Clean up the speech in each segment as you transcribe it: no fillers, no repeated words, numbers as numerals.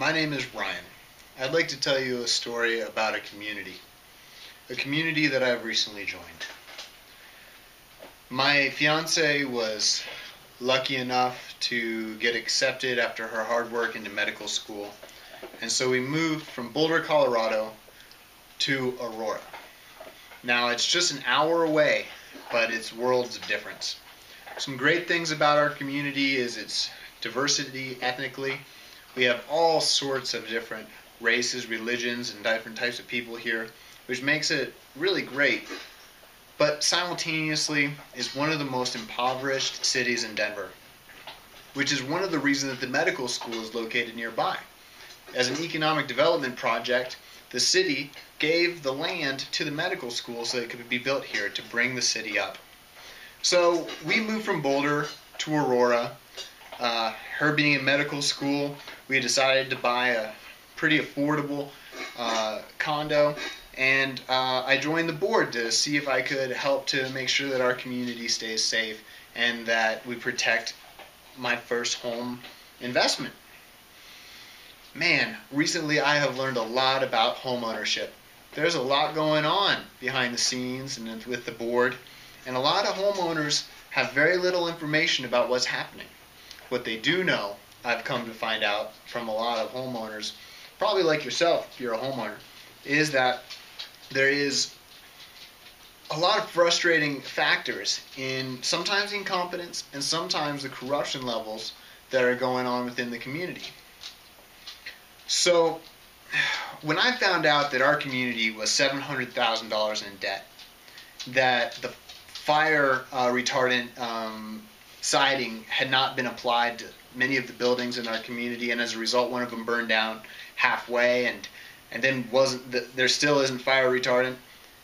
My name is Ryan. I'd like to tell you a story about a community that I've recently joined. My fiance was lucky enough to get accepted after her hard work into medical school, and so we moved from Boulder, Colorado to Aurora. Now it's just an hour away, but it's worlds of difference. Some great things about our community is its diversity ethnically. We have all sorts of different races, religions, and different types of people here, which makes it really great. But simultaneously is one of the most impoverished cities in Denver, which is one of the reasons that the medical school is located nearby. As an economic development project, the city gave the land to the medical school so that it could be built here to bring the city up. So we moved from Boulder to Aurora. Her being in medical school, we decided to buy a pretty affordable condo, and I joined the board to see if I could help to make sure that our community stays safe and that we protect my first home investment. Man, recently I have learned a lot about home ownership. There's a lot going on behind the scenes and with the board, and a lot of homeowners have very little information about what's happening. What they do know, I've come to find out from a lot of homeowners, probably like yourself if you're a homeowner, is that there is a lot of frustrating factors in sometimes incompetence and sometimes the corruption levels that are going on within the community. So when I found out that our community was $700,000 in debt, that the fire retardant siding had not been applied to many of the buildings in our community, and as a result one of them burned down halfway, and then there still isn't fire retardant.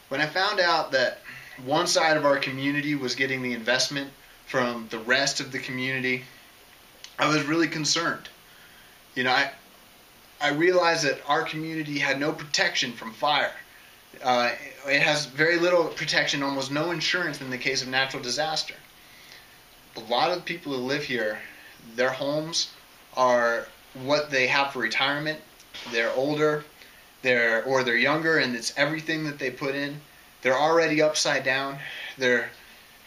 When I found out that one side of our community was getting the investment from the rest of the community, I was really concerned. I realized that our community had no protection from fire. It has very little protection, almost no insurance in the case of natural disaster. A lot of people who live here, their homes are what they have for retirement. They're older, they're younger, and it's everything that they put in. They're already upside down.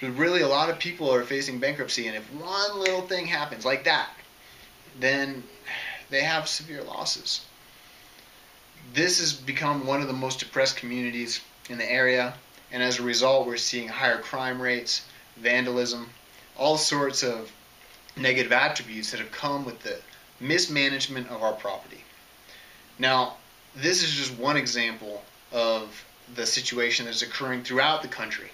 Really, a lot of people are facing bankruptcy, and if one little thing happens like that, then they have severe losses. This has become one of the most depressed communities in the area, and as a result, we're seeing higher crime rates, vandalism, all sorts of negative attributes that have come with the mismanagement of our property. Now, this is just one example of the situation that's occurring throughout the country.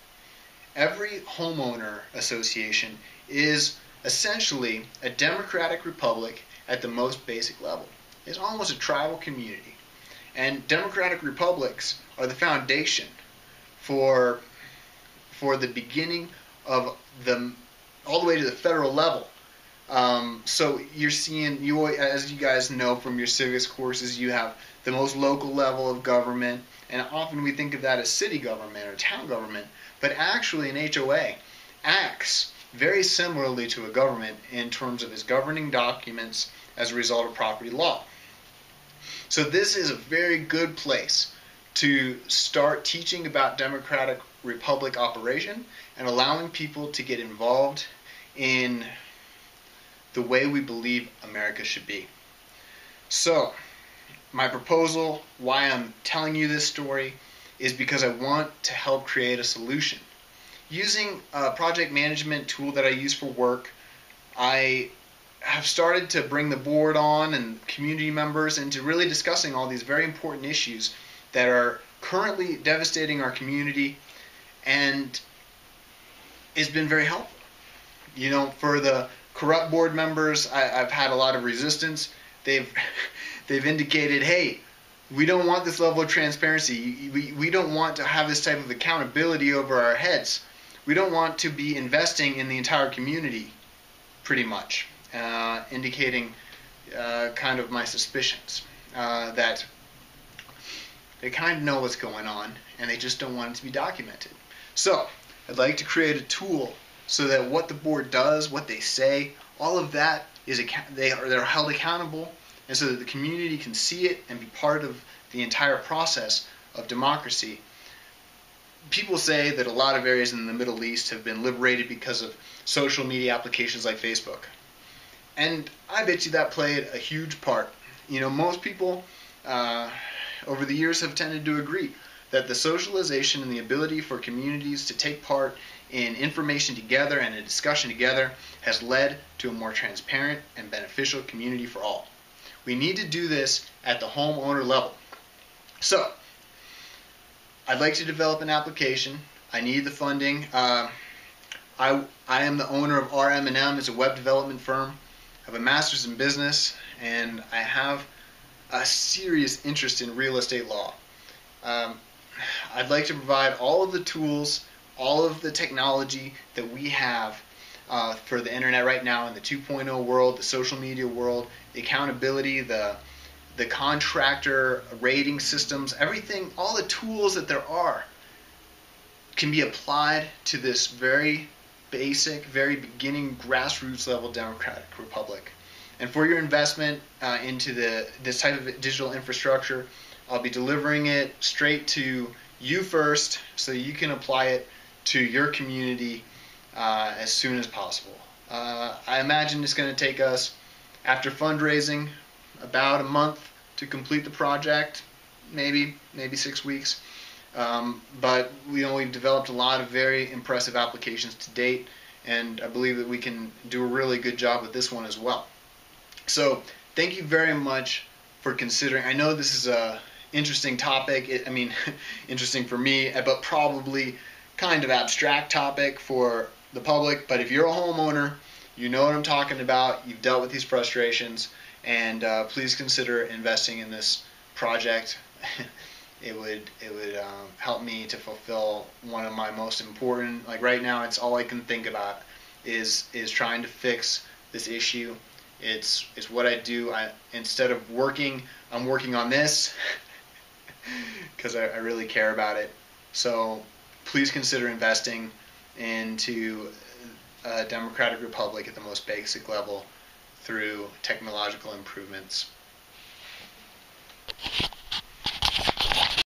Every homeowner association is essentially a democratic republic at the most basic level. It's almost a tribal community. And democratic republics are the foundation for the beginning of all the way to the federal level. So you're seeing, as you guys know from your civics courses, you have the most local level of government, and often we think of that as city government or town government, but actually an HOA acts very similarly to a government in terms of its governing documents as a result of property law. So this is a very good place to start teaching about democratic republic operation and allowing people to get involved in the way we believe America should be. So, my proposal, why I'm telling you this story, is because I want to help create a solution. Using a project management tool that I use for work, I have started to bring the board on and community members into really discussing all these very important issues that are currently devastating our community, and it's been very helpful. For the corrupt board members, I've had a lot of resistance. They've indicated, hey, we don't want this level of transparency. We don't want to have this type of accountability over our heads. We don't want to be investing in the entire community, pretty much, indicating kind of my suspicions that they kind of know what's going on and they just don't want it to be documented. So I'd like to create a tool so that what the board does, what they say, all of that is they're held accountable and so that the community can see it and be part of the entire process of democracy. People say that a lot of areas in the Middle East have been liberated because of social media applications like Facebook. And I bet you that played a huge part. Most people over the years have tended to agree that the socialization and the ability for communities to take part in information together and a discussion together has led to a more transparent and beneficial community for all. We need to do this at the homeowner level. So, I'd like to develop an application. I need the funding. I am the owner of RM&M. It's a web development firm. I have a master's in business, and I have a serious interest in real estate law. I'd like to provide all of the tools, all of the technology that we have for the internet right now in the 2.0 world, the social media world, the accountability, the contractor rating systems, everything, all the tools that there are can be applied to this very basic, very beginning, grassroots level democratic republic. And for your investment into this type of digital infrastructure, I'll be delivering it straight to you first so you can apply it to your community as soon as possible. I imagine it's going to take us, after fundraising, about a month to complete the project, maybe 6 weeks. But we've developed a lot of very impressive applications to date, and I believe that we can do a really good job with this one as well. So thank you very much for considering. I know this is a interesting topic. Interesting for me, but probably kind of abstract topic for the public. But if you're a homeowner, you know what I'm talking about. You've dealt with these frustrations, and please consider investing in this project. It would help me to fulfill one of my most important. Like right now, it's all I can think about is trying to fix this issue. It's what I do. Instead of working, I'm working on this because I really care about it. So please consider investing into a democratic republic at the most basic level through technological improvements.